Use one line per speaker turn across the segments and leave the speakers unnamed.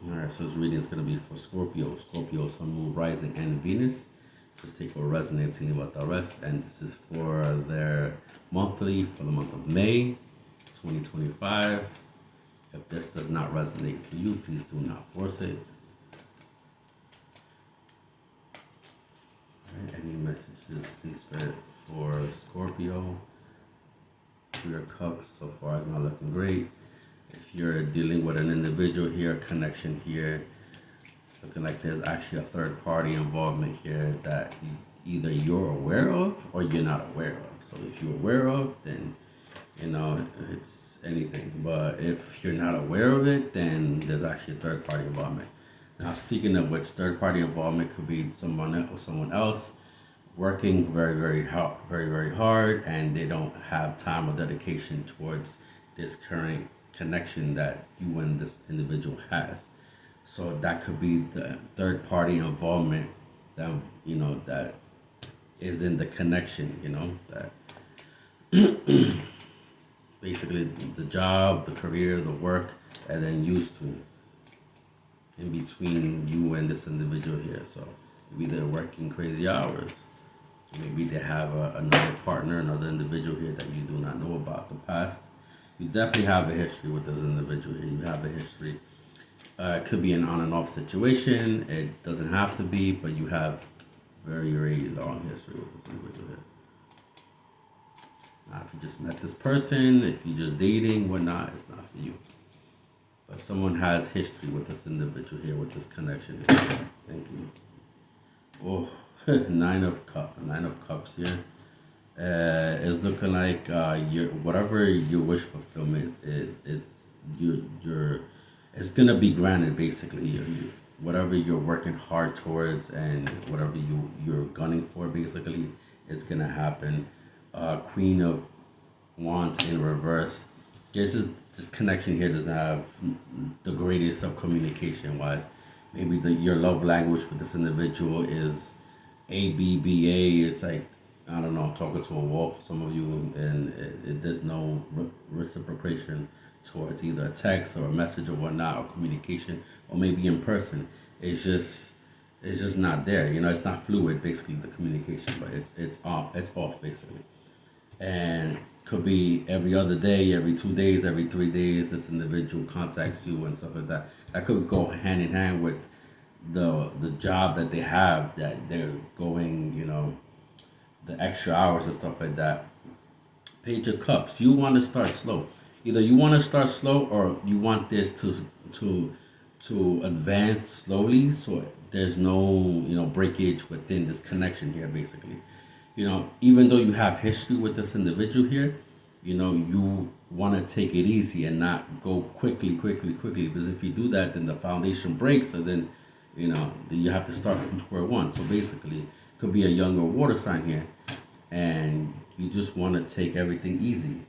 Alright, so this reading is going to be for Scorpio. Scorpio, Sun, Moon, Rising, and Venus. Just take what resonates, see about the rest. And this is for their monthly for the month of May 2025. If this does not resonate for you, please do not force it. Alright, any messages, please, Spirit, for Scorpio? Your cups so far is not looking great. If you're dealing with an individual here, connection here, it's looking like there's actually a third party involvement here that either you're aware of or you're not aware of. So if you're aware of, then it's anything. But if you're not aware of it, then there's actually a third party involvement. Now, speaking of which, third party involvement could be someone else working very hard, and they don't have time or dedication towards this current connection that you and this individual has. So that could be the third party involvement that that is in the connection. That basically the job, the career, the work, and then used to in between you and this individual here. So maybe they're working crazy hours. Maybe they have another partner, another individual here that you do not know about the past. You definitely have a history with this individual here. You have a history. It could be an on and off situation. It doesn't have to be, but you have very long history with this individual here. Now, if you just met this person, if you're just dating, whatnot, it's not for you. But if someone has history with this individual here, with this connection here, thank you. Oh, Nine of Cups here. It's looking like whatever your wish fulfillment it's gonna be granted basically. Whatever you're working hard towards and whatever you're gunning for basically, it's gonna happen. Queen of Wands in reverse. This connection here doesn't have the greatest of communication wise. Maybe your love language with this individual is ABBA. It's like, I don't know, talking to a wall for some of you, and there's no reciprocation towards either a text or a message or whatnot, or communication, or maybe in person. It's just not there. It's not fluid basically, the communication, but it's off basically. And could be every other day, every 2 days, every 3 days, this individual contacts you and stuff like that. That could go hand in hand with the job that they have, that they're going, the extra hours and stuff like that. Page of Cups. You want to start slow. Either you want to start slow, or you want this to advance slowly, so there's no breakage within this connection here basically. Even though you have history with this individual here, you want to take it easy and not go quickly, because if you do that, then the foundation breaks, and then you have to start from square one. So basically, it could be a younger water sign here, and you just want to take everything easy.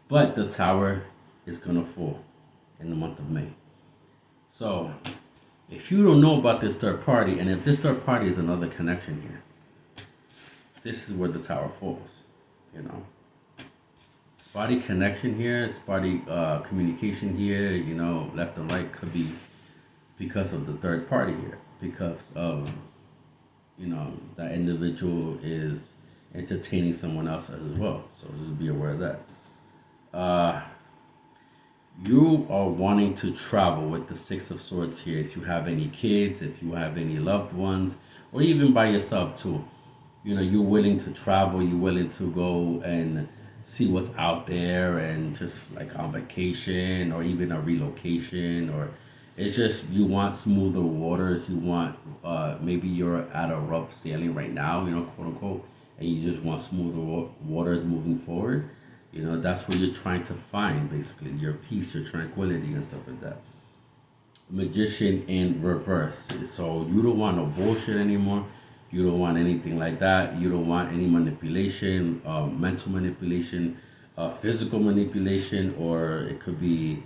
But the tower is going to fall in the month of May. So if you don't know about this third party, and if this third party is another connection here, this is where the tower falls. Spotty connection here, spotty communication here, left and right, could be because of the third party here, because of that individual is entertaining someone else as well. So just be aware of that. You are wanting to travel with the Six of Swords here. If you have any kids, if you have any loved ones, or even by yourself too, you're willing to travel. You're willing to go and see what's out there, and just like on vacation, or even a relocation, or it's just you want smoother waters. You want maybe you're at a rough sailing right now, quote unquote, and you just want smoother waters moving forward. That's what you're trying to find basically, your peace, your tranquility, and stuff like that. Magician in reverse. So you don't want no bullshit anymore. You don't want anything like that. You don't want any manipulation, mental manipulation, physical manipulation, or it could be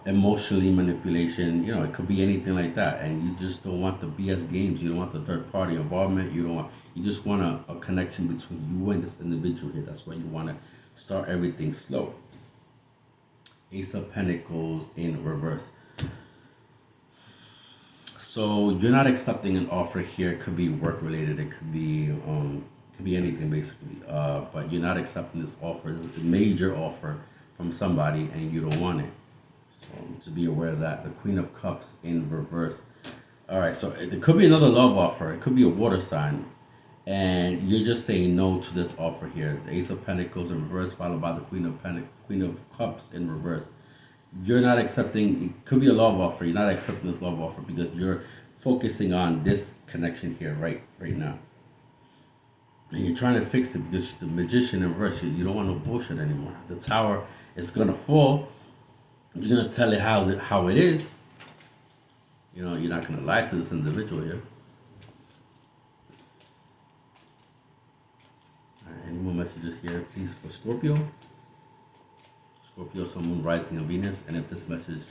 emotionally manipulation. It could be anything like that. And you just don't want the BS games. You don't want the third party involvement. You just want a connection between you and this individual here. That's why you want to start everything slow. Ace of Pentacles in reverse. So you're not accepting an offer here. It could be work related. It could be anything basically. But you're not accepting this offer. This is a major offer from somebody, and you don't want it. So just be aware of that. The Queen of Cups in reverse. All right. So it could be another love offer. It could be a water sign, and you're just saying no to this offer here. The Ace of Pentacles in reverse, followed by the Queen of Cups in reverse. You're not accepting. It could be a love offer. You're not accepting this love offer because you're focusing on this connection here, right now, and you're trying to fix it because the Magician in reverse. You don't want no bullshit anymore. The Tower is gonna fall. You're gonna tell it how it is. You know, you're not gonna lie to this individual here. All right, any more messages here, please, for Scorpio? Scorpio, Sun, Moon, Rising, and Venus. And if this message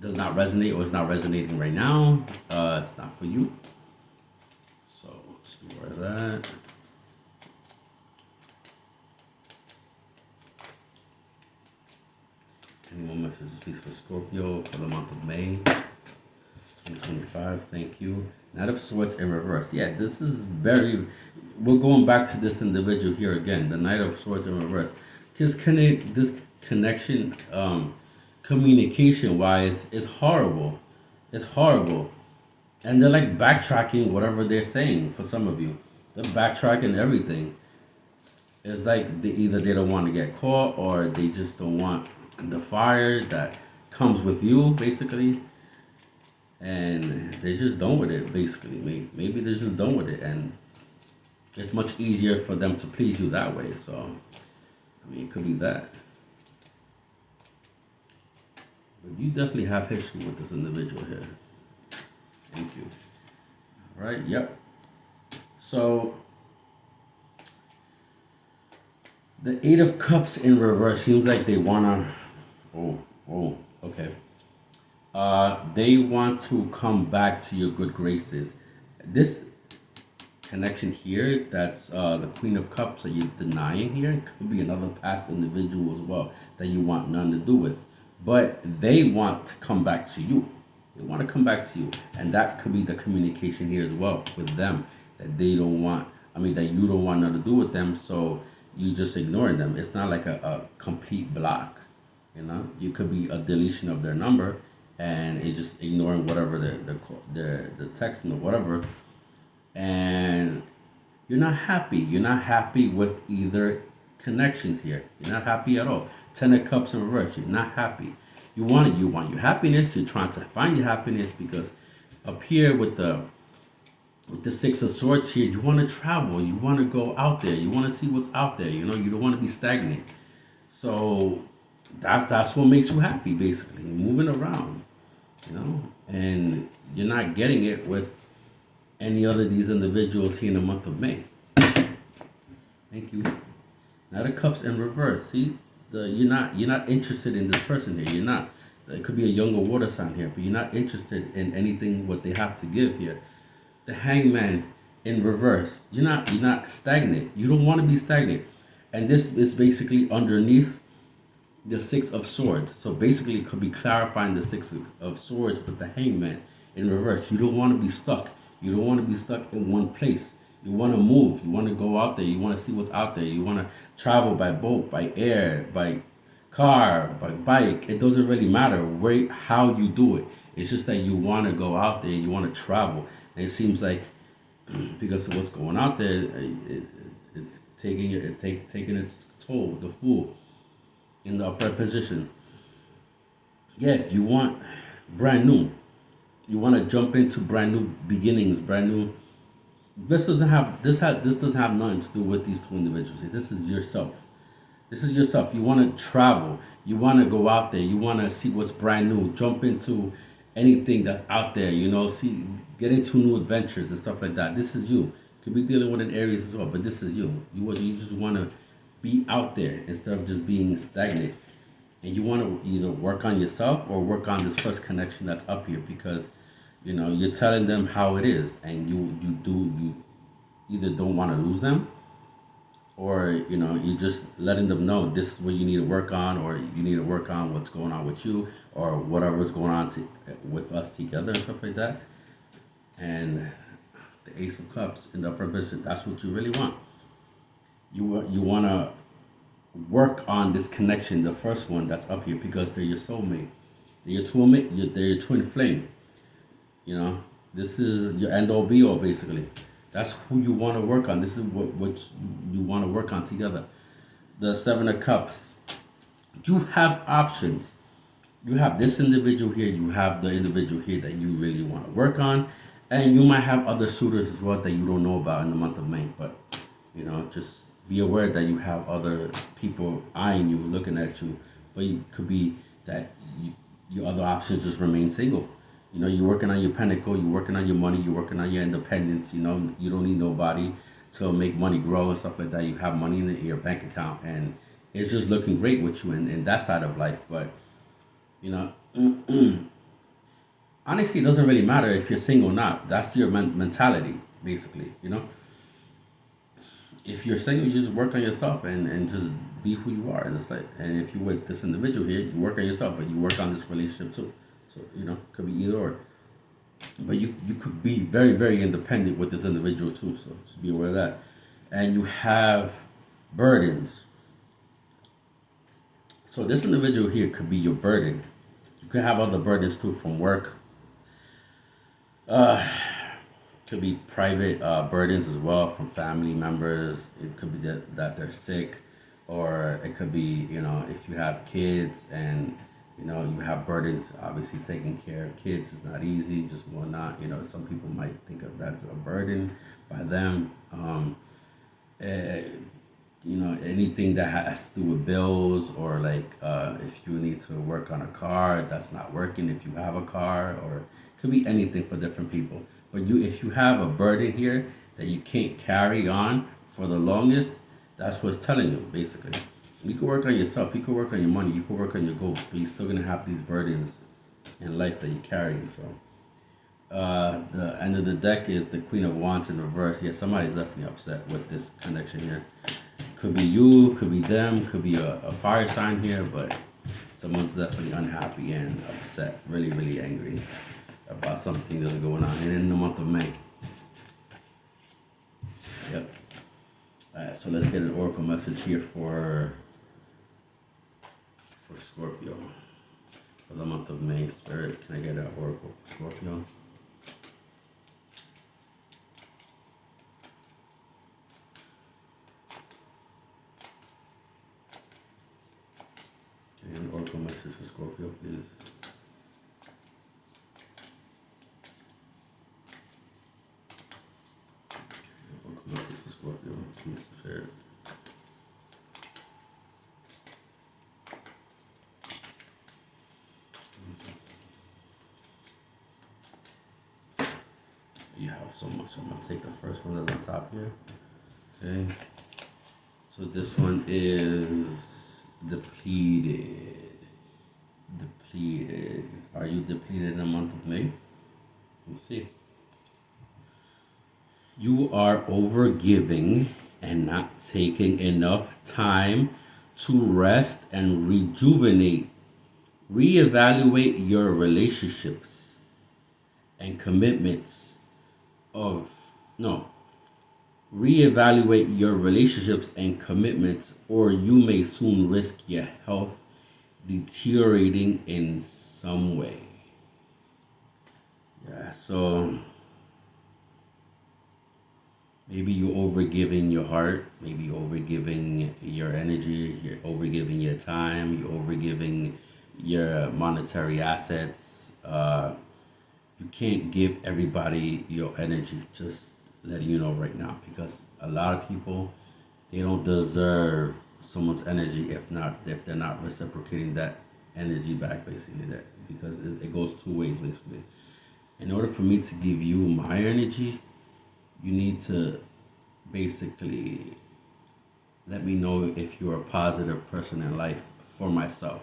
does not resonate or is not resonating right now, it's not for you. So just be aware of that. Any more messages, please, for Scorpio for the month of May 2025? Thank you. Knight of Swords in reverse. Yeah, this is very. We're going back to this individual here again. The Knight of Swords in reverse. This connection, communication wise, is horrible. It's horrible, and they're like backtracking whatever they're saying. For some of you, they're backtracking everything. It's like they don't want to get caught, or they just don't want the fire that comes with you, basically, and they're just done with it. Basically, maybe they're just done with it, and it's much easier for them to please you that way. So, I mean, it could be that. But you definitely have history with this individual here. Thank you. All right. Yep. So the Eight of Cups in reverse seems like they wanna. Oh. Okay. They want to come back to your good graces. This connection here, that's the Queen of Cups that you're denying here. It could be another past individual as well that you want none to do with. But they want to come back to you. They want to come back to you. And that could be the communication here as well with them. That they don't want, that you don't want nothing to do with them. So you just ignoring them. It's not like a complete block. You could be a deletion of their number and it just ignoring whatever the text and whatever, and you're not happy. You're not happy with either connections here. You're not happy at all. Ten of Cups in reverse. You're not happy. You want it. You want your happiness. You're trying to find your happiness because up here with the Six of Swords here, you want to travel. You want to go out there. You want to see what's out there. You don't want to be stagnant. So that's what makes you happy, basically. Moving around, and you're not getting it with any other of these individuals here in the month of May. Thank you. Now the Cups in reverse. See, you're not interested in this person here. You're not. It could be a younger water sign here, but you're not interested in anything what they have to give here. The Hangman in reverse. You're not stagnant. You don't want to be stagnant, and this is basically underneath the Six of Swords. So basically, it could be clarifying the Six of Swords with the Hangman in reverse. You don't want to be stuck. You don't want to be stuck in one place. You want to move. You want to go out there. You want to see what's out there. You want to travel by boat, by air, by car, by bike. It doesn't really matter how you do it. It's just that you want to go out there and you want to travel. And it seems like because of what's going out there, it's taking its toll. The Fool in the upright position. Yeah, you want brand new. You want to jump into brand new beginnings, brand new. This doesn't have nothing to do with these two individuals. This is yourself. This is yourself. You want to travel. You want to go out there. You want to see what's brand new. Jump into anything that's out there. Get into new adventures and stuff like that. This is you. Could be dealing with an Aries as well, but this is you. You just want to be out there instead of just being stagnant. And you want to either work on yourself or work on this first connection that's up here because you're telling them how it is, and you either don't want to lose them, or you're just letting them know this is what you need to work on, or you need to work on what's going on with you, or whatever's going on with us together and stuff like that. And the Ace of Cups in the upper position, that's what you really want. You want to work on this connection, the first one that's up here, because they're your soulmate. They're your twin, they're your twin flame. You know, this is your end all be all basically. That's who you want to work on. This is what you want to work on together. The Seven of Cups. You have options. You have this individual here. You have the individual here that you really want to work on, and you might have other suitors as well that you don't know about in the month of May. But just be aware that you have other people eyeing you, looking at you. But it could be that your other options just remain single. You're working on your pinnacle, you're working on your money, you're working on your independence. You don't need nobody to make money grow and stuff like that. You have money in your bank account, and it's just looking great with you in that side of life. But, you know, honestly, it doesn't really matter if you're single or not. That's your mentality, basically. If you're single, you just work on yourself and just be who you are. And it's like, and if you with this individual here, you work on yourself, but you work on this relationship too. So could be either or. But you could be very very independent with this individual too. So just be aware of that. And you have burdens. So this individual here could be your burden. You could have other burdens too from work. Uh, could be private burdens as well from family members. It could be that they're sick, or it could be if you have kids and you have burdens. Obviously, taking care of kids is not easy. Just whatnot. Some people might think of that as a burden by them. Eh, anything that has to do with bills, or like if you need to work on a car that's not working, if you have a car, or it could be anything for different people. But if you have a burden here that you can't carry on for the longest, that's what's telling you basically. You can work on yourself, you can work on your money, you can work on your goals, but you're still gonna have these burdens in life that you're carrying. So the end of the deck is the Queen of Wands in reverse. Yeah, somebody's definitely upset with this connection here. Could be you, could be them, could be a fire sign here, but someone's definitely unhappy and upset, really, really angry about something that's going on. And in the month of May. Yep. Alright, so let's get an oracle message here for Scorpio. For the month of May. Spirit, can I get an oracle for Scorpio? An oracle message for Scorpio, please. Oracle message for Scorpio, please, Spirit. You have so much. I'm gonna take the first one that's on top here. Okay. So this one is depleted. Depleted. Are you depleted in the month of May? Let's see. You are overgiving and not taking enough time to rest and rejuvenate. Reevaluate your relationships and commitments of no. Reevaluate your relationships and commitments, or you may soon risk your health deteriorating in some way. Yeah, so maybe you're overgiving your heart, maybe you're overgiving your energy, you're overgiving your time, you're overgiving your monetary assets. You can't give everybody your energy, just letting you know right now, because a lot of people, they don't deserve someone's energy if they're not reciprocating that energy back, basically, that because it goes two ways, basically. In order for me to give you my energy, you need to basically let me know if you're a positive person in life for myself,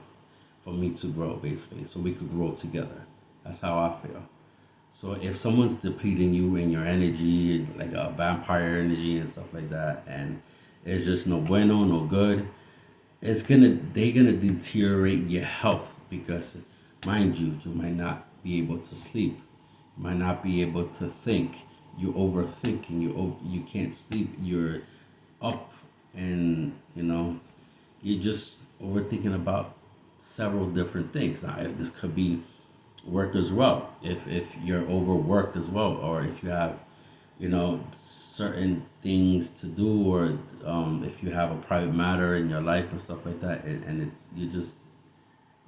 for me to grow, basically, so we could grow together. That's how I feel. So if someone's depleting you in your energy, like a vampire energy and stuff like that, and it's just no bueno, no good, they're gonna deteriorate your health, because mind you, you might not be able to sleep. might not be able to think. You're overthinking. You can't sleep. You're up, and you're just overthinking about several different things. Now, this could be work as well. If you're overworked as well, or if you have certain things to do, or if you have a private matter in your life and stuff like that, and it's you just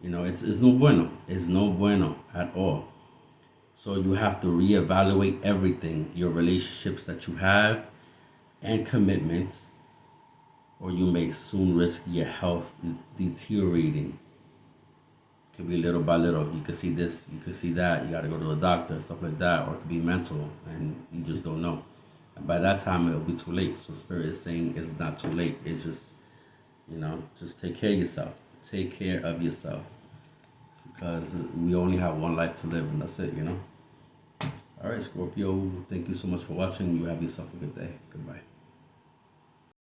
it's no bueno. It's no bueno at all. So you have to reevaluate everything, your relationships that you have and commitments, or you may soon risk your health deteriorating. Could be little by little. You could see this, you could see that. You got to go to a doctor, stuff like that, or it could be mental, and you just don't know. And by that time, it'll be too late. So Spirit is saying it's not too late. It's just just take care of yourself. Take care of yourself, because we only have one life to live, and that's it. All right, Scorpio. Thank you so much for watching. You have yourself a good day. Goodbye.